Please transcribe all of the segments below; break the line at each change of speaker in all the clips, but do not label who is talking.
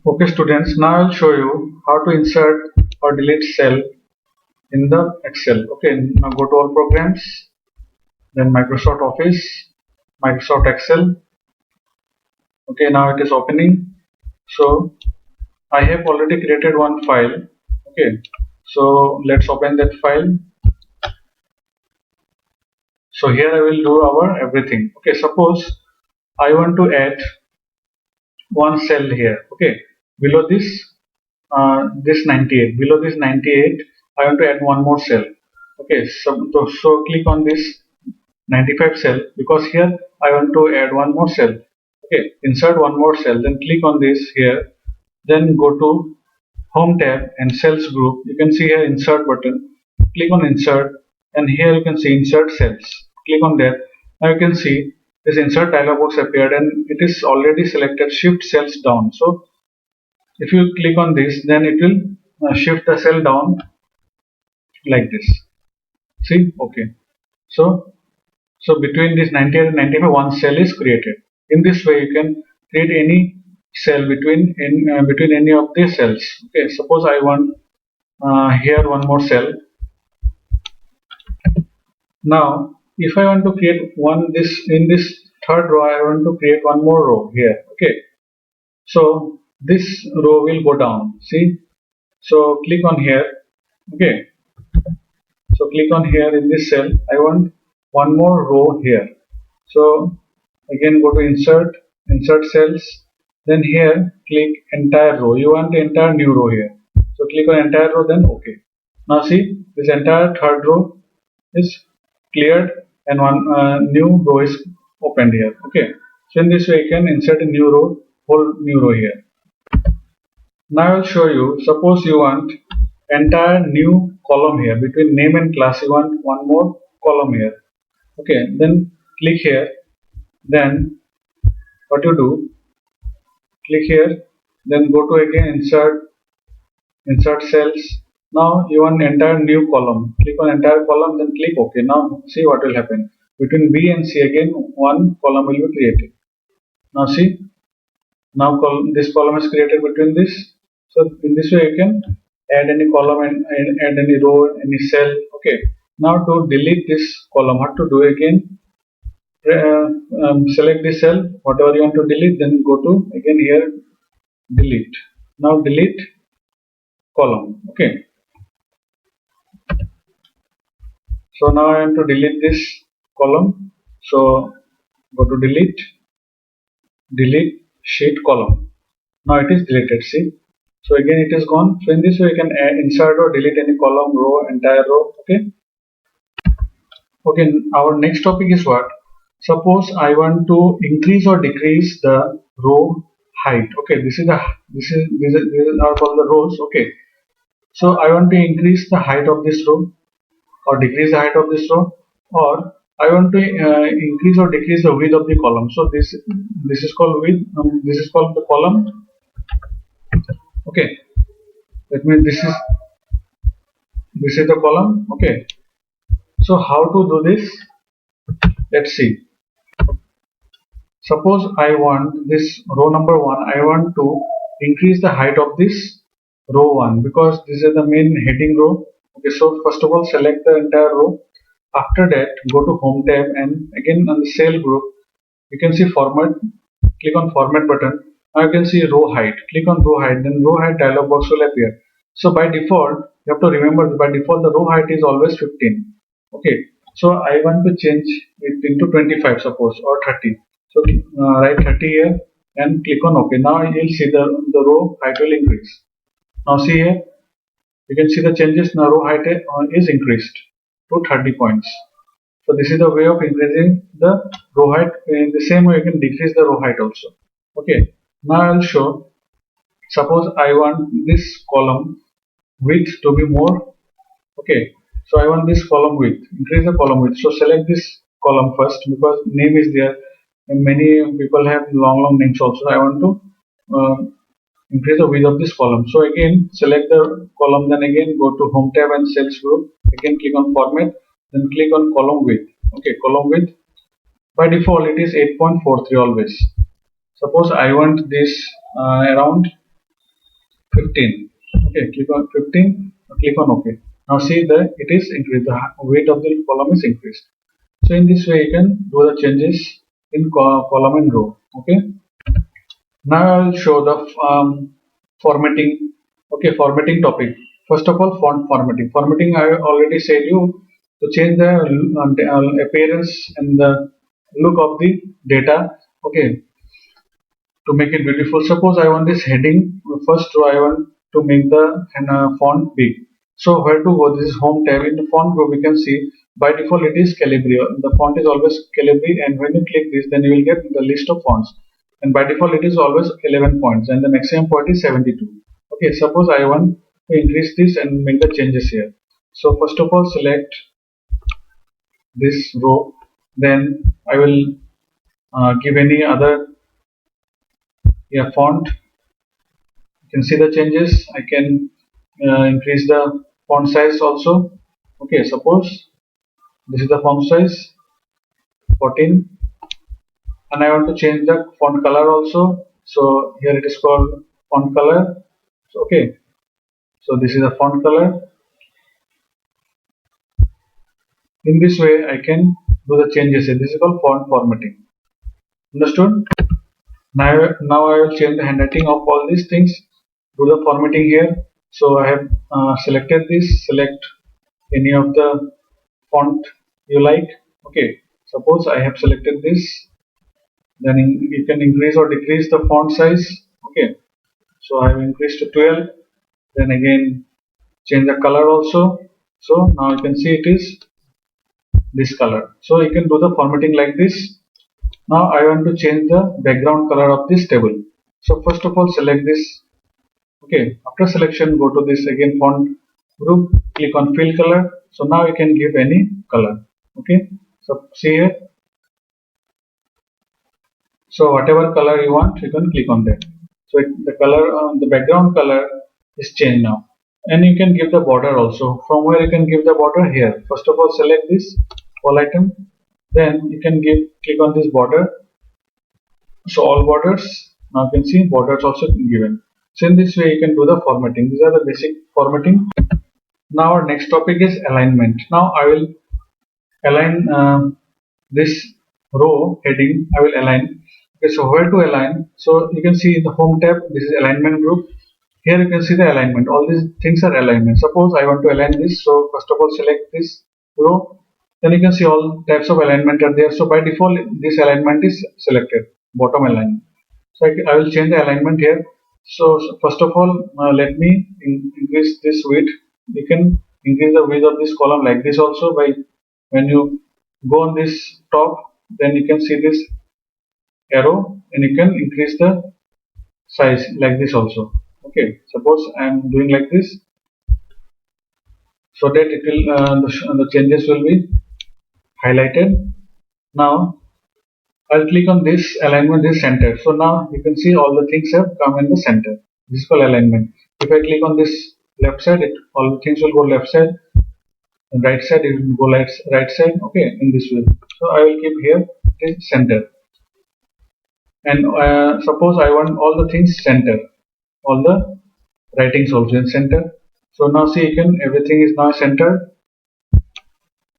Okay students, now I'll show you how to insert or delete cell in the Excel. Okay, now go to all programs, then Microsoft Office, Microsoft Excel. Okay, now it is opening. So I have already created one file. Okay, so let's open that file. So here I will do our everything. Okay, suppose I want to add one cell here. Okay, below this 98, below this 98 I want to add one more cell. Okay, so click on this 95 cell, because here I want to add one more cell. Okay, insert one more cell, then click on this here, then go to home tab and cells group. You can see here insert button, click on insert, and here you can see insert cells. Click on that. Now you can see this insert dialog box appeared and it is already selected shift cells down. So if you click on this, then it will shift the cell down like this. See, okay. So between this 98 and 95, one cell is created. In this way, you can create any cell between any of these cells. Okay, suppose I want here one more cell. Now, if I want to create one this in this third row, I want to create one more row here. Okay, so this row will go down. See, so click on here. Okay, so click on here in this cell. I want one more row here. So again go to insert cells, then here click entire row. You want the entire new row here. So click on entire row, then okay. Now see, this entire third row is cleared and one new row is opened here. Okay. So in this way you can insert a new row, whole new row here. Now I will show you, suppose you want entire new column here between name and class. You want one more column here. Okay, then click here, then what you do, click here, then go to again insert cells. Now you want entire new column, click on entire column, then click OK. Now see what will happen. Between B and C again one column will be created. Now see, now this column is created between this. So in this way you can add any column and add any row, any cell. Okay, now to delete this column, what to do again, select the cell whatever you want to delete, then go to again here delete. Now delete column. Okay, so now I want to delete this column, so go to delete sheet column. Now it is deleted. See, so again it is gone. So in this way you can insert or delete any column, row, entire row. Okay, our next topic is what, suppose I want to increase or decrease the row height. Okay, these are called the rows. Okay, so I want to increase the height of this row or decrease the height of this row, or I want to increase or decrease the width of the column. So this is called width. This is called the column. Okay, that means this is the column. Okay, so how to do this? Let's see. Suppose I want this row number 1, I want to increase the height of this row 1 because this is the main heading row. Okay, so first of all select the entire row. After that go to home tab and again on the cell group you can see format, click on format button. Now you can see row height, click on row height, then row height dialog box will appear. So by default you have to remember, by default the row height is always 15. Okay, so I want to change it into 25 suppose, or 30. So write 30 here and click on OK. Now you will see the row height will increase. Now see here, you can see the changes. Now row height is increased to 30 points. So this is the way of increasing the row height. In the same way you can decrease the row height also. Okay, now I will show, suppose I want this column width to be more. Okay, so I want this column width, increase the column width. So select this column first because name is there and many people have long names also. I want to increase the width of this column. So again select the column, then again go to home tab and cells group, again click on format, then click on column width. Okay, column width, by default it is 8.43 always. Suppose I want this around 15. Okay, click on 15, click on OK. Now see that it is increased, the weight of the column is increased. So in this way you can do the changes in column and row. Okay. Now I will show the formatting. Okay, formatting topic. First of all, font formatting. Formatting I already said you to change the appearance and the look of the data. Okay, to make it beautiful. Suppose I want this heading. First row I want to make the font big. So where to go? This is home tab. In the font row we can see by default it is Calibri. The font is always Calibri, and when you click this, then you will get the list of fonts. And by default it is always 11 points, and the maximum point is 72. Okay, suppose I want to increase this and make the changes here. So first of all select this row, then I will give any other font. You can see the changes. I can increase the font size also. Okay, suppose this is the font size 14, and I want to change the font color also. So here it is called font color. So, okay, so this is the font color. In this way I can do the changes. This is called font formatting. Understood? Now I will change the handwriting of all these things. Do the formatting here. So I have selected this. Select any of the font you like. Okay, suppose I have selected this, then you can increase or decrease the font size. Okay, so I have increased to 12, then again change the color also. So now you can see it is this color. So you can do the formatting like this. Now I want to change the background color of this table. So first of all select this. Okay, after selection go to this again font group, click on fill color. So now you can give any color. Okay, so see here. So whatever color you want, you can click on that. So the color, the background color is changed now. And you can give the border also. From where you can give the border here. First of all select this all item. Then you can click on this border. So all borders. Now you can see borders also given. So in this way you can do the formatting. These are the basic formatting. Now our next topic is alignment. Now I will align this row heading. I will align. Okay, so where to align? So you can see in the home tab, this is alignment group. Here you can see the alignment. All these things are alignment. Suppose I want to align this. So first of all select this row. Then you can see all types of alignment are there. So by default this alignment is selected, bottom alignment. So I will change the alignment here. So first of all let me increase this width. You can increase the width of this column like this also by when you go on this top, then you can see this arrow and you can increase the size like this also. Okay, suppose I am doing like this, so that it will the changes will be highlighted. Now I'll click on this alignment is center. So now you can see all the things have come in the center. This is called alignment. If I click on this left side, all the things will go left side, and right side it will go right side. Okay, in this way. So I will keep here it is center. And suppose I want all the things center, all the writings also in center. So now see, you can everything is now centered.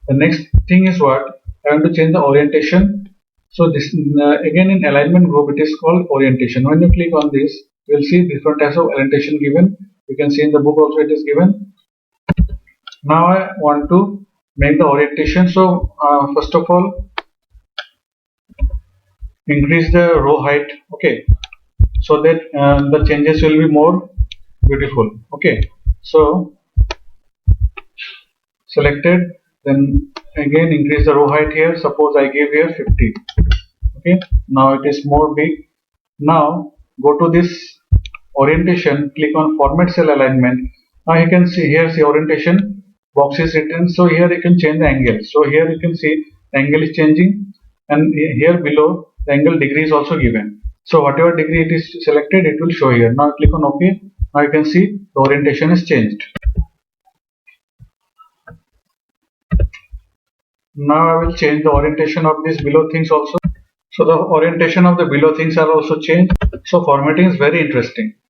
The next thing is what I want to change the orientation. So this again in alignment group it is called orientation. When you click on this, you will see different types of orientation given. You can see in the book also it is given. Now I want to make the orientation. So first of all increase the row height. Okay, so that the changes will be more beautiful. Okay, so selected, then again increase the row height here. Suppose I give here 50. Okay, now it is more big. Now go to this orientation, click on format cell alignment. Now you can see here, see orientation box is written. So here you can change the angle. So here you can see the angle is changing, and here below the angle degree is also given. So whatever degree it is selected, it will show here. Now click on OK. Now you can see the orientation is changed. Now I will change the orientation of these below things also. So the orientation of the below things are also changed. So formatting is very interesting.